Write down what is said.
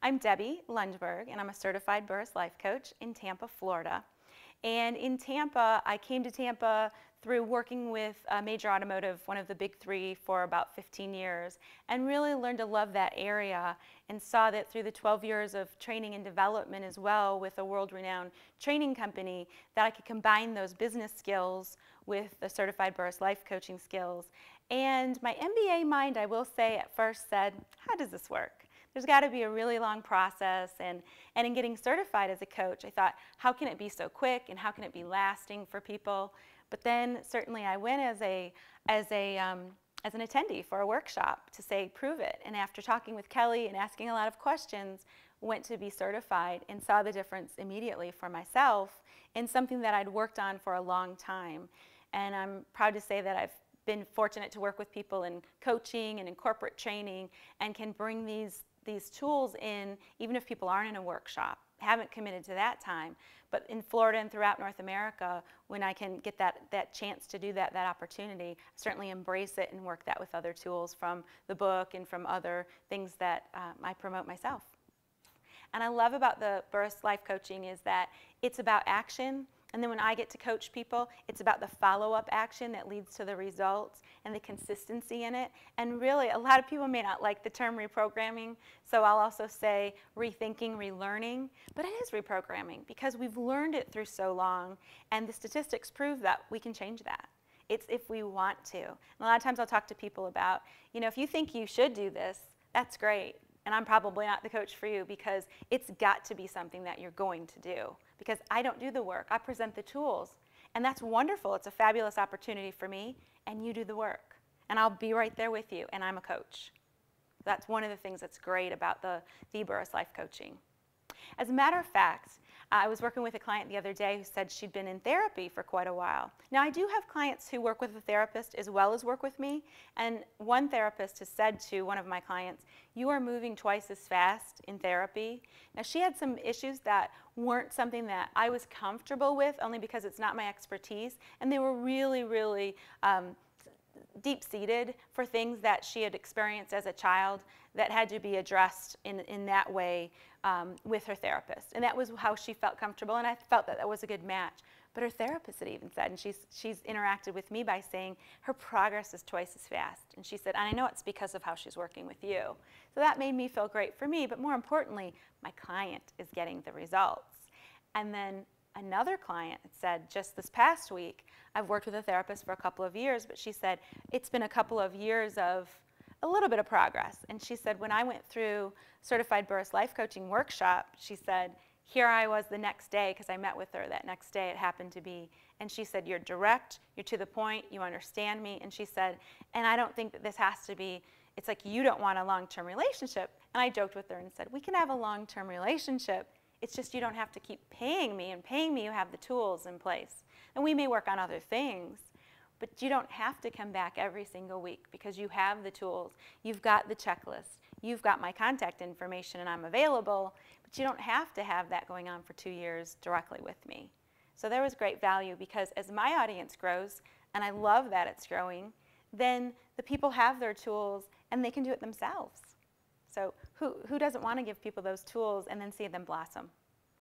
I'm Debbie Lundberg, and I'm a certified Burris life coach in Tampa, Florida. And in Tampa, I came to Tampa through working with a major automotive, one of the big three, for about 15 years, and really learned to love that area and saw that through the 12 years of training and development as well with a world-renowned training company, that I could combine those business skills with the certified Burris life coaching skills. And my MBA mind, I will say, at first said, how does this work? There's got to be a really long process, and in getting certified as a coach, I thought, how can it be so quick and how can it be lasting for people? But then certainly I went as an attendee for a workshop to say, prove it. And after talking with Kelly and asking a lot of questions, went to be certified and saw the difference immediately for myself in something that I'd worked on for a long time. And I'm proud to say that I've been fortunate to work with people in coaching and in corporate training and can bring these tools in even if people aren't in a workshop, haven't committed to that time. But in Florida and throughout North America, when I can get that chance to do that opportunity, I certainly embrace it and work that with other tools from the book and from other things that I promote myself. And I love about the Burris Life Coaching is that it's about action. And then when I get to coach people, it's about the follow-up action that leads to the results and the consistency in it. And really, a lot of people may not like the term reprogramming, so I'll also say rethinking, relearning. But it is reprogramming because we've learned it through so long, and the statistics prove that we can change that. It's if we want to. And a lot of times I'll talk to people about, if you think you should do this, that's great. And I'm probably not the coach for you because it's got to be something that you're going to do. Because I don't do the work, I present the tools. And that's wonderful, it's a fabulous opportunity for me, and you do the work. And I'll be right there with you, and I'm a coach. That's one of the things that's great about the Burris Life Coaching. As a matter of fact, I was working with a client the other day who said she'd been in therapy for quite a while. Now, I do have clients who work with a therapist as well as work with me, and one therapist has said to one of my clients, you are moving twice as fast in therapy. Now, she had some issues that weren't something that I was comfortable with, only because it's not my expertise, and they were really, really deep-seated for things that she had experienced as a child that had to be addressed in that way with her therapist. And that was how she felt comfortable, and I felt that that was a good match. But her therapist had even said, and she's interacted with me by saying her progress is twice as fast. And she said, and I know it's because of how she's working with you. So that made me feel great for me, but more importantly, my client is getting the results. And then another client said just this past week, I've worked with a therapist for a couple of years, but she said it's been a couple of years of a little bit of progress. And she said when I went through Certified Burris Life Coaching workshop, she said, here I was the next day, because I met with her that next day, it happened to be, and she said, you're direct, you're to the point, you understand me, and she said, and I don't think that this has to be, it's like you don't want a long-term relationship. And I joked with her and said, we can have a long-term relationship, it's just you don't have to keep paying me, and paying me you have the tools in place. And we may work on other things, but you don't have to come back every single week because you have the tools, you've got the checklist, you've got my contact information and I'm available, but you don't have to have that going on for 2 years directly with me. So there was great value because as my audience grows, and I love that it's growing, then the people have their tools and they can do it themselves. So who doesn't want to give people those tools and then see them blossom?